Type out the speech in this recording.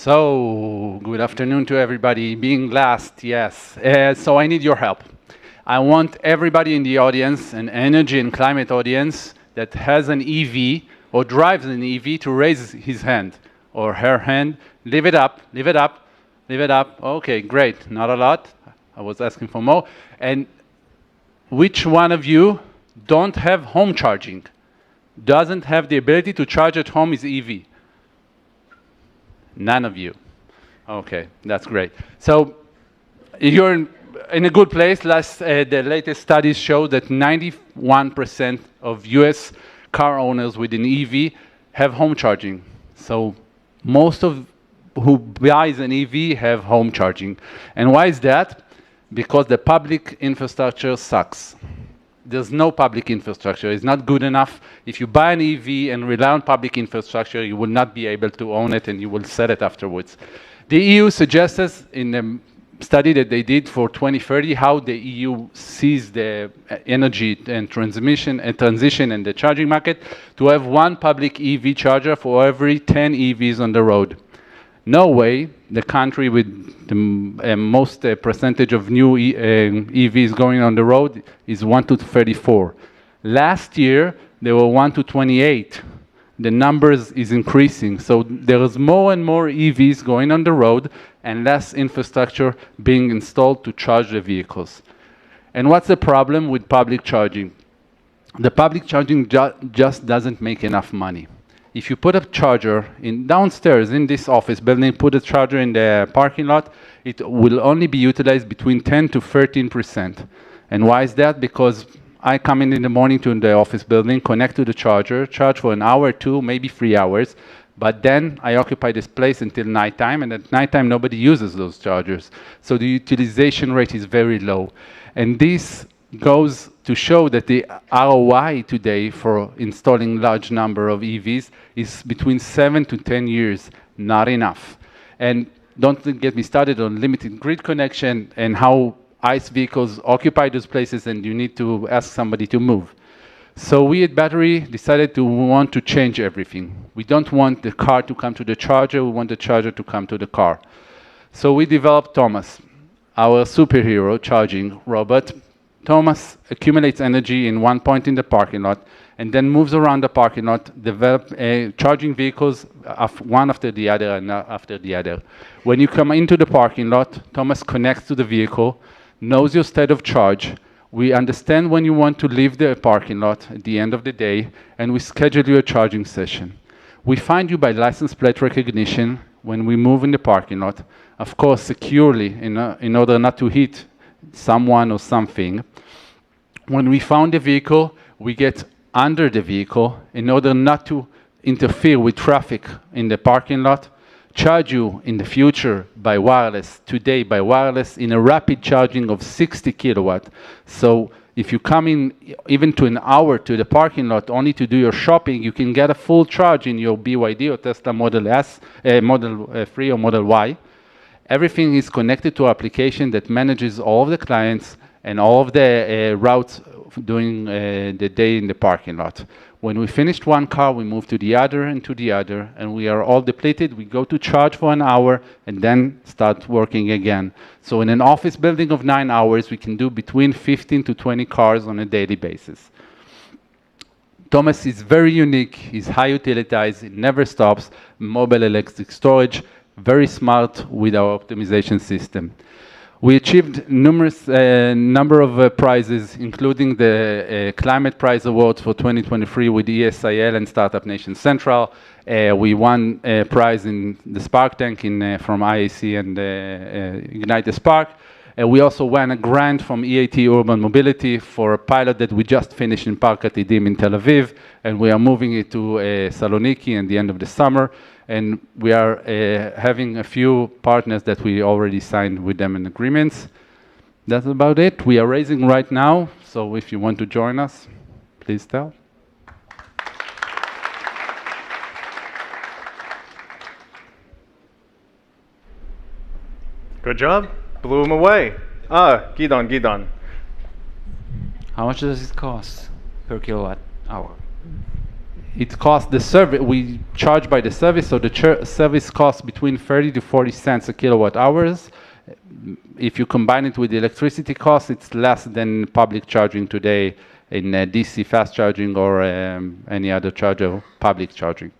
So, good afternoon to everybody. Being last, yes. So I need your help. I want everybody in the audience, an energy and climate audience that has an EV or drives an EV to raise his hand or her hand. Leave it up, leave it up, leave it up. Okay, great. Not a lot. I was asking for more. And which one of you don't have home charging? Doesn't have the ability to charge at home his EV? None of you. Okay, that's great. So you're in a good place. The latest studies show that 91% of US car owners with an EV have home charging. So most of who buys an EV have home charging. And why is that? Because the public infrastructure sucks. There's no public infrastructure. It's not good enough. If you buy an EV and rely on public infrastructure, you will not be able to own it and you will sell it afterwards. The EU suggests us in a study that they did for 2030 how the EU sees the energy and transition and the charging market to have one public EV charger for every 10 EVs on the road. Norway, the country with the most percentage of new EVs going on the road, is 1 to 34. Last year, they were 1 to 28. The numbers is increasing. So there is more and more EVs going on the road and less infrastructure being installed to charge the vehicles. And what's the problem with public charging? The public charging just doesn't make enough money. If you put a charger downstairs in this office building, put a charger in the parking lot, it will only be utilized between 10 to 13%. And why is that? Because I come in the morning to the office building, connect to the charger, charge for an hour or two, maybe 3 hours, but then I occupy this place until nighttime, and at nighttime nobody uses those chargers. So the utilization rate is very low. And this goes to show that the ROI today for installing large number of EVs is between 7 to 10 years, not enough. And don't get me started on limited grid connection and how ICE vehicles occupy those places and you need to ask somebody to move. So we at Batteri decided to want to change everything. We don't want the car to come to the charger, we want the charger to come to the car. So we developed Thomas, our superhero charging robot. Thomas accumulates energy in one point in the parking lot and then moves around the parking lot, develop charging vehicles one after the other and after the other. When you come into the parking lot, Thomas connects to the vehicle, knows your state of charge. We understand when you want to leave the parking lot at the end of the day, and we schedule you a charging session. We find you by license plate recognition when we move in the parking lot, of course securely in order not to hit someone or something. When we found the vehicle, we get under the vehicle in order not to interfere with traffic in the parking lot, charge you in the future by wireless, today by wireless in a rapid charging of 60 kilowatt. So if you come in even to an hour to the parking lot only to do your shopping, you can get a full charge in your BYD or Tesla Model S, Model 3 or Model Y. Everything is connected to an application that manages all of the clients and all of the routes during the day in the parking lot. When we finished one car, we move to the other and to the other, and we are all depleted. We go to charge for an hour and then start working again. So in an office building of 9 hours, we can do between 15 to 20 cars on a daily basis. Thomas is very unique. He's high utilized. It never stops. Mobile electric storage, very smart with our optimization system. We achieved numerous number of prizes, including the Climate Prize Awards for 2023 with ESIL and Startup Nation Central. We won a prize in the Spark Tank from IAC and Ignite the Spark. We also won a grant from EAT Urban Mobility for a pilot that we just finished in Park Atidim in Tel Aviv, and we are moving it to Saloniki at the end of the summer. And we are having a few partners that we already signed with them in agreements. That's about it. We are raising right now, so if you want to join us, please tell. Good job. Blew him away. Gidon. How much does it cost per kilowatt hour? it costs the service. We charge by the service, so the service costs between 30 to 40 cents a kilowatt hours. If you combine it with the electricity cost, it's less than public charging today in DC fast charging or any other charger, public charging.